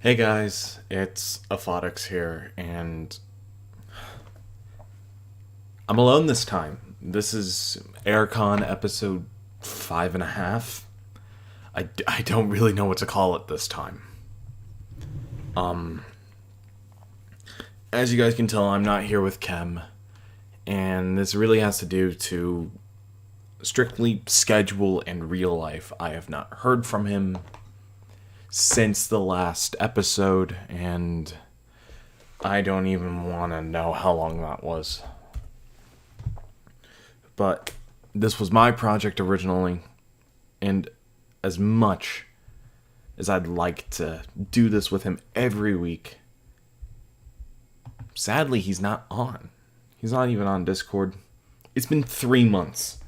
Hey guys, it's Aphottix here, and I'm alone this time. This is AirCon episode 5.5. I don't really know what to call it this time. Um, as you guys can tell, I'm not here with Kem, and this really has to do to strictly schedule and real life. I have not heard from him since the last episode, and I don't even want to know how long that was. But this was my project originally, and as much as I'd like to do this with him every week, sadly he's not on. He's not even on Discord. It's been 3 months.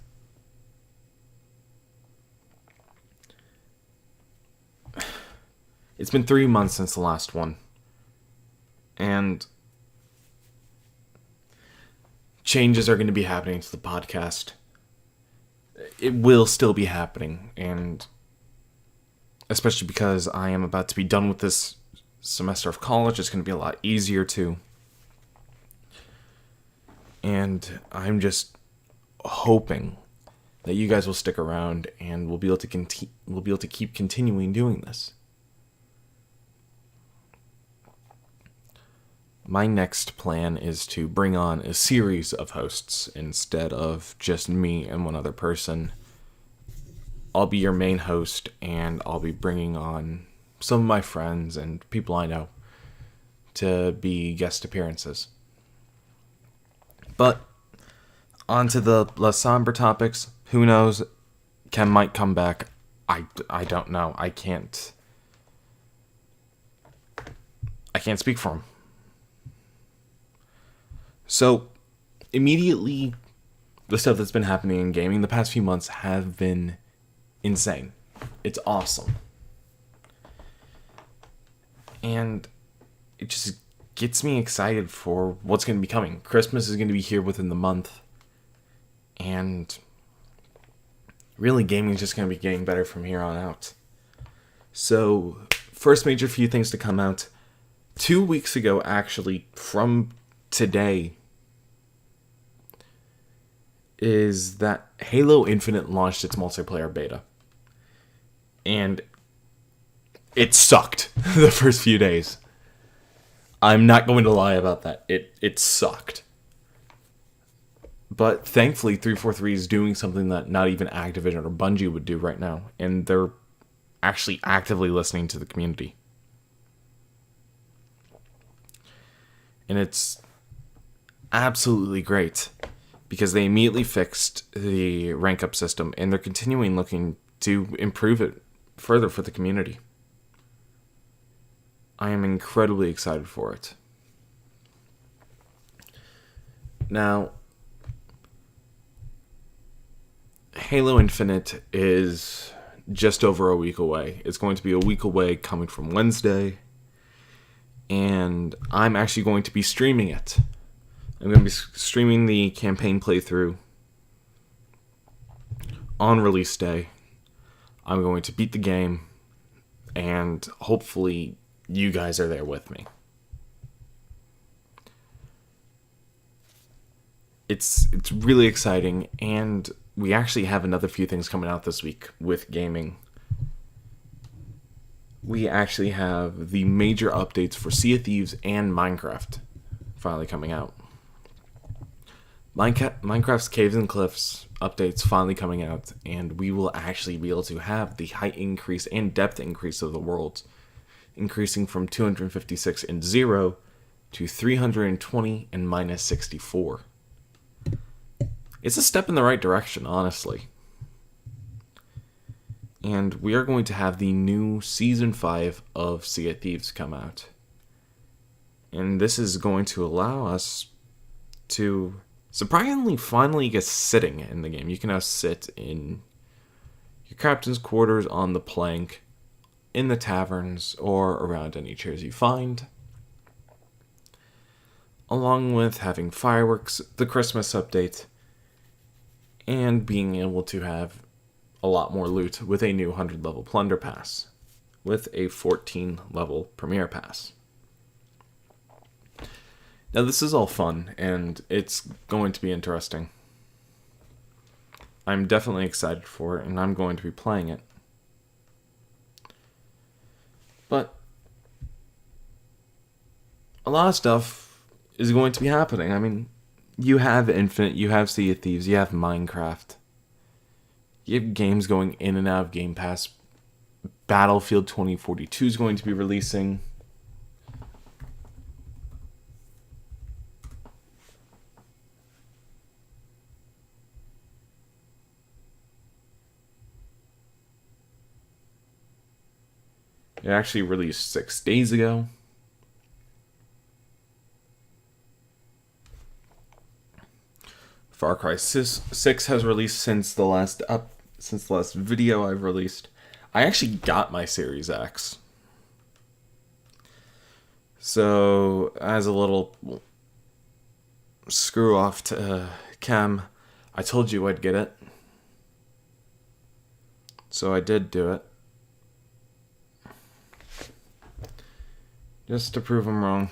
It's been 3 months since the last one. And changes are going to be happening to the podcast. It will still be happening, and especially because I am about to be done with this semester of college, it's going to be a lot easier too. And I'm just hoping that you guys will stick around and we'll be able to keep continuing doing this. My next plan is to bring on a series of hosts instead of just me and one other person. I'll be your main host, and I'll be bringing on some of my friends and people I know to be guest appearances. But on to the less somber topics. Who knows? Ken might come back. I don't know. I can't speak for him. So, immediately, the stuff that's been happening in gaming the past few months have been insane. It's awesome. And it just gets me excited for what's going to be coming. Christmas is going to be here within the month. And really, gaming is just going to be getting better from here on out. So, first major few things to come out. 2 weeks ago, actually, from today, is that Halo Infinite launched its multiplayer beta. And it sucked the first few days. I'm not going to lie about that. It sucked. But thankfully, 343 is doing something that not even Activision or Bungie would do right now. And they're actually actively listening to the community. And it's absolutely great, because they immediately fixed the rank up system, and they're continuing looking to improve it further for the community. I am incredibly excited for it. Now, Halo Infinite is just over a week away. It's going to be a week away coming from Wednesday, and I'm actually going to be streaming it. I'm going to be streaming the campaign playthrough on release day. I'm going to beat the game, and hopefully you guys are there with me. It's really exciting, and we actually have another few things coming out this week with gaming. We actually have the major updates for Sea of Thieves and Minecraft finally coming out. Minecraft's Caves and Cliffs updates finally coming out, and we will actually be able to have the height increase and depth increase of the worlds, increasing from 256 and 0 to 320 and minus 64. It's a step in the right direction, honestly. And we are going to have the new Season 5 of Sea of Thieves come out. And this is going to allow us to surprisingly finally get sitting in the game. You can now sit in your captain's quarters, on the plank, in the taverns, or around any chairs you find. Along with having fireworks, the Christmas update, and being able to have a lot more loot with a new 100 level plunder pass. with a 14 level Premier Pass. Now this is all fun, and it's going to be interesting. I'm definitely excited for it, and I'm going to be playing it. But a lot of stuff is going to be happening. I mean, you have Infinite, you have Sea of Thieves, you have Minecraft. You have games going in and out of Game Pass. Battlefield 2042 is going to be releasing. It actually released 6 days ago. Far Cry 6 has released since the last video I've released. I actually got my Series X. So, as a little screw off to Cam, I told you I'd get it. So I did do it. Just to prove him wrong.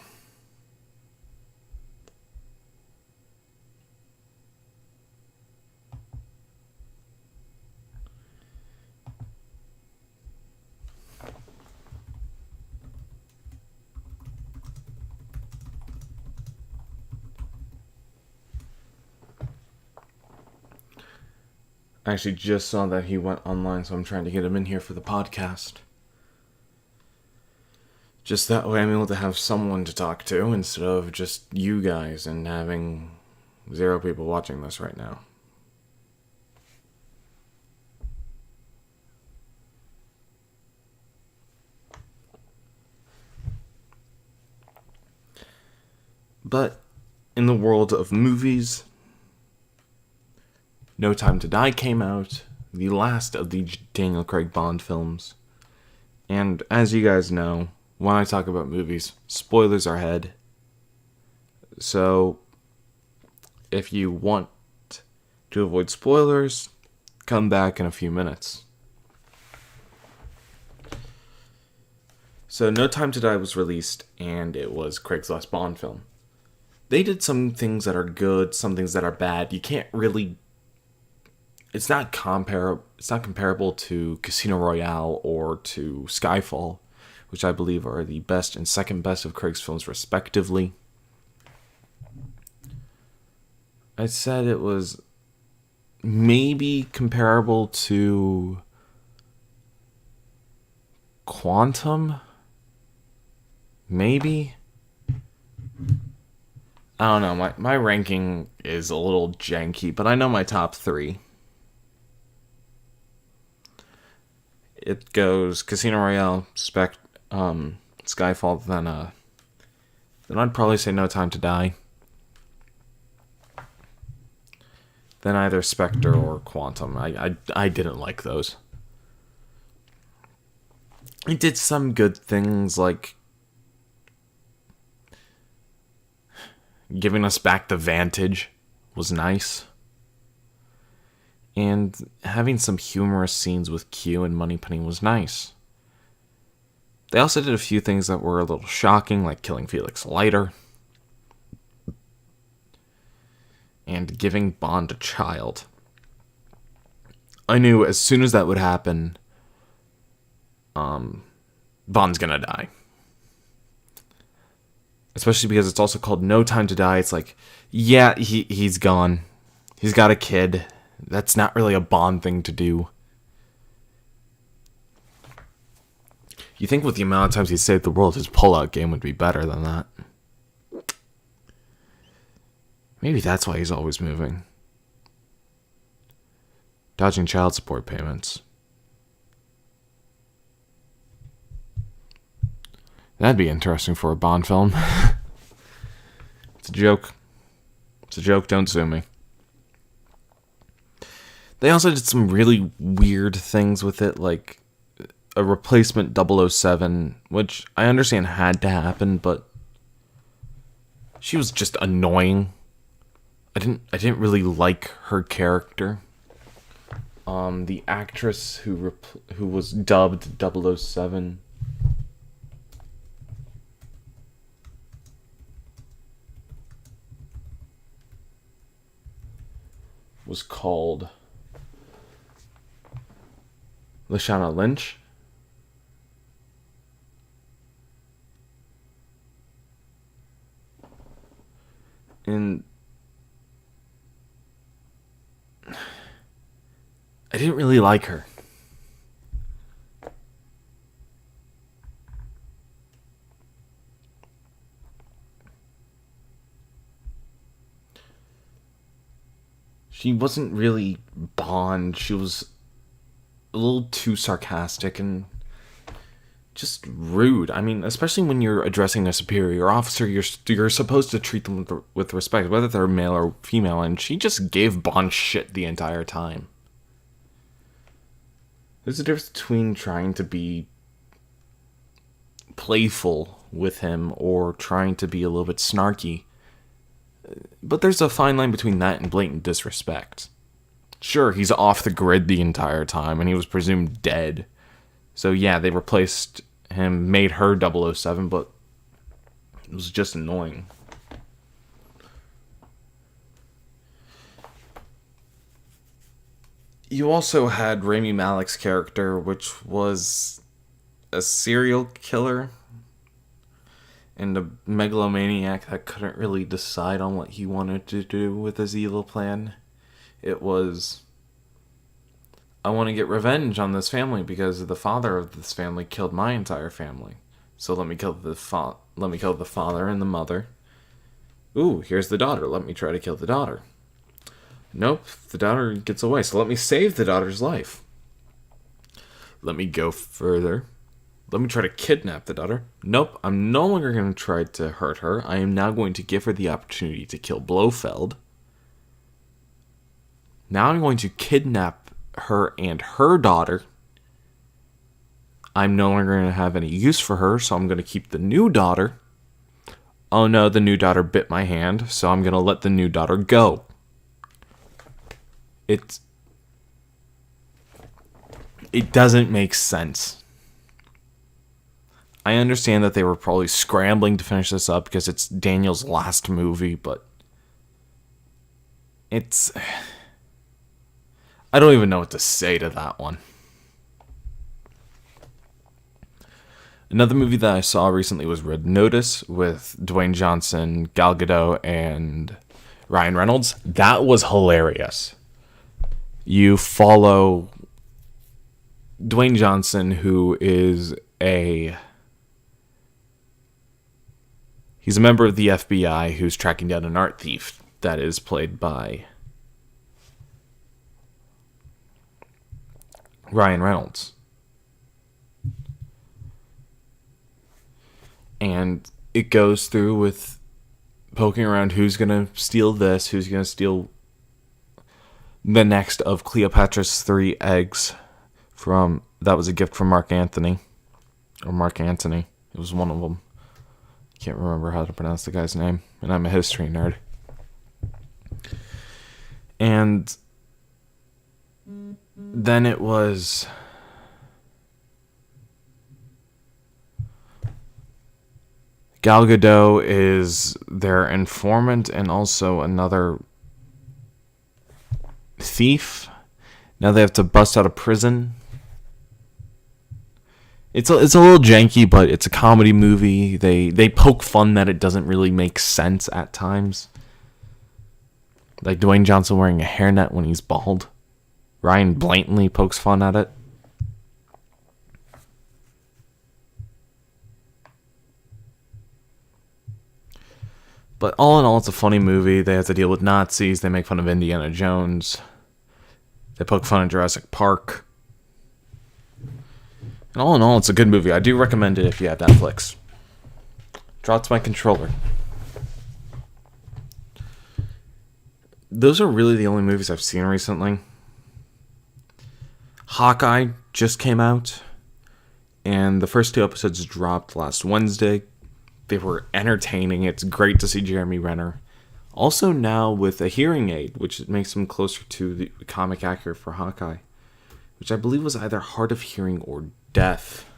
I actually just saw that he went online, so I'm trying to get him in here for the podcast. Just that way I'm able to have someone to talk to instead of just you guys and having 0 people watching this right now. But in the world of movies, No Time to Die came out, the last of the Daniel Craig Bond films. And as you guys know, when I talk about movies, spoilers are ahead. So, if you want to avoid spoilers, come back in a few minutes. So, No Time to Die was released, and it was Craig's last Bond film. They did some things that are good, some things that are bad. You can't really... It's not comparable to Casino Royale or to Skyfall, which I believe are the best and second best of Craig's films respectively. I said it was maybe comparable to Quantum? Maybe? I don't know, my ranking is a little janky, but I know my top 3. It goes Casino Royale, Skyfall, then I'd probably say No Time to Die. Then either Spectre or Quantum. I didn't like those. It did some good things, like giving us back the Vantage was nice. And having some humorous scenes with Q and Moneypenny was nice. They also did a few things that were a little shocking, like killing Felix Leiter. And giving Bond a child. I knew as soon as that would happen, Bond's gonna die. Especially because it's also called No Time to Die. It's like, yeah, he's gone. He's got a kid. That's not really a Bond thing to do. You think with the amount of times he saved the world, his pullout game would be better than that. Maybe that's why he's always moving. Dodging child support payments. That'd be interesting for a Bond film. It's a joke. It's a joke, don't sue me. They also did some really weird things with it, like a replacement 007, which I understand had to happen, but she was just annoying. I didn't really like her character. The actress who was dubbed 007 was called Lashana Lynch. And I didn't really like her. She wasn't really Bond. She was a little too sarcastic and just rude. I mean, especially when you're addressing a superior officer, you're supposed to treat them with respect, whether they're male or female, and she just gave Bond shit the entire time. There's a difference between trying to be playful with him or trying to be a little bit snarky. But there's a fine line between that and blatant disrespect. Sure, he's off the grid the entire time, and he was presumed dead. So yeah, they replaced him, made her 007, but it was just annoying. You also had Rami Malek's character, which was a serial killer and a megalomaniac that couldn't really decide on what he wanted to do with his evil plan. It was, I want to get revenge on this family because the father of this family killed my entire family. So let me kill the father and the mother. Ooh, here's the daughter. Let me try to kill the daughter. Nope, the daughter gets away, so let me save the daughter's life. Let me go further. Let me try to kidnap the daughter. Nope, I'm no longer going to try to hurt her. I am now going to give her the opportunity to kill Blofeld. Now I'm going to kidnap her and her daughter. I'm no longer going to have any use for her, so I'm going to keep the new daughter. Oh no, the new daughter bit my hand, so I'm going to let the new daughter go. It doesn't make sense. I understand that they were probably scrambling to finish this up because it's Daniel's last movie, but I don't even know what to say to that one. Another movie that I saw recently was Red Notice with Dwayne Johnson, Gal Gadot, and Ryan Reynolds. That was hilarious. You follow Dwayne Johnson, who is he's a member of the FBI who's tracking down an art thief that is played by Ryan Reynolds. And it goes through with poking around who's going to steal this, who's going to steal the next of Cleopatra's 3 eggs that was a gift from Mark Antony. It was one of them. Can't remember how to pronounce the guy's name, and I'm a history nerd. And then it was Gal Gadot is their informant and also another thief. Now they have to bust out of prison. It's a little janky, but it's a comedy movie. They poke fun that it doesn't really make sense at times. Like Dwayne Johnson wearing a hairnet when he's bald. Ryan blatantly pokes fun at it. But all in all, it's a funny movie. They have to deal with Nazis. They make fun of Indiana Jones. They poke fun at Jurassic Park. And all in all, it's a good movie. I do recommend it if you have Netflix. Drops my controller. Those are really the only movies I've seen recently. Hawkeye just came out, and the first 2 episodes dropped last Wednesday. They were entertaining. It's great to see Jeremy Renner. Also now with a hearing aid, which makes him closer to the comic accurate for Hawkeye. which I believe was either hard of hearing or deaf.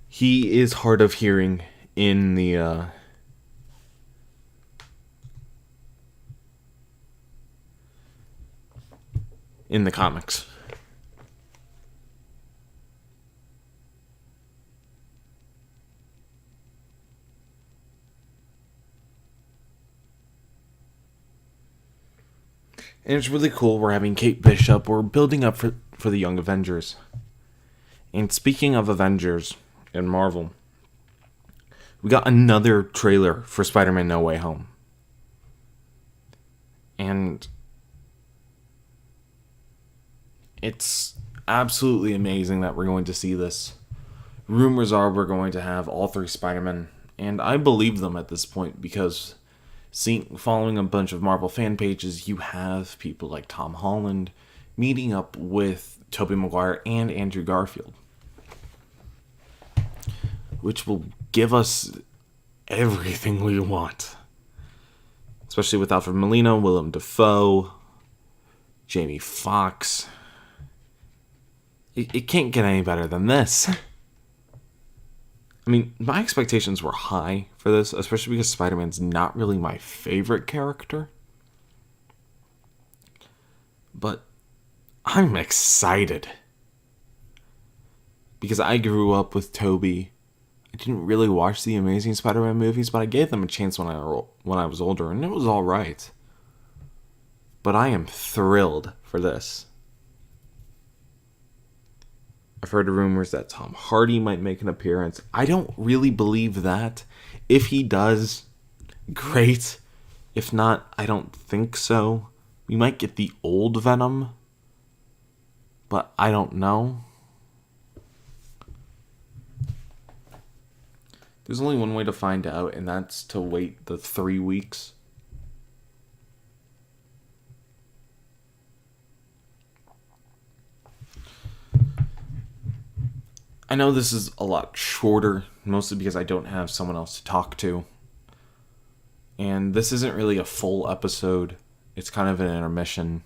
He is hard of hearing in the comics. And it's really cool. We're having Kate Bishop. We're building up for the Young Avengers. And speaking of Avengers and Marvel, we got another trailer for Spider-Man No Way Home. And it's absolutely amazing that we're going to see this. Rumors are we're going to have all three Spider-Men. And I believe them at this point because following a bunch of Marvel fan pages, you have people like Tom Holland meeting up with Tobey Maguire and Andrew Garfield, which will give us everything we want. Especially with Alfred Molina, Willem Dafoe, Jamie Foxx. It can't get any better than this. I mean, my expectations were high for this, especially because Spider-Man's not really my favorite character. But I'm excited. Because I grew up with Tobey. I didn't really watch the Amazing Spider-Man movies, but I gave them a chance when I was older, and it was alright. But I am thrilled for this. I've heard rumors that Tom Hardy might make an appearance. I don't really believe that. If he does, great. If not, I don't think so. We might get the old Venom, but I don't know. There's only one way to find out, and that's to wait the 3 weeks. I know this is a lot shorter, mostly because I don't have someone else to talk to. And this isn't really a full episode. It's kind of an intermission.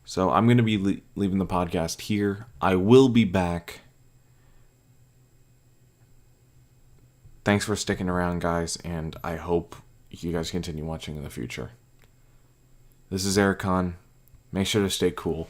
So I'm going to be leaving the podcast here. I will be back. Thanks for sticking around, guys, and I hope you guys continue watching in the future. This is AirCon. Make sure to stay cool.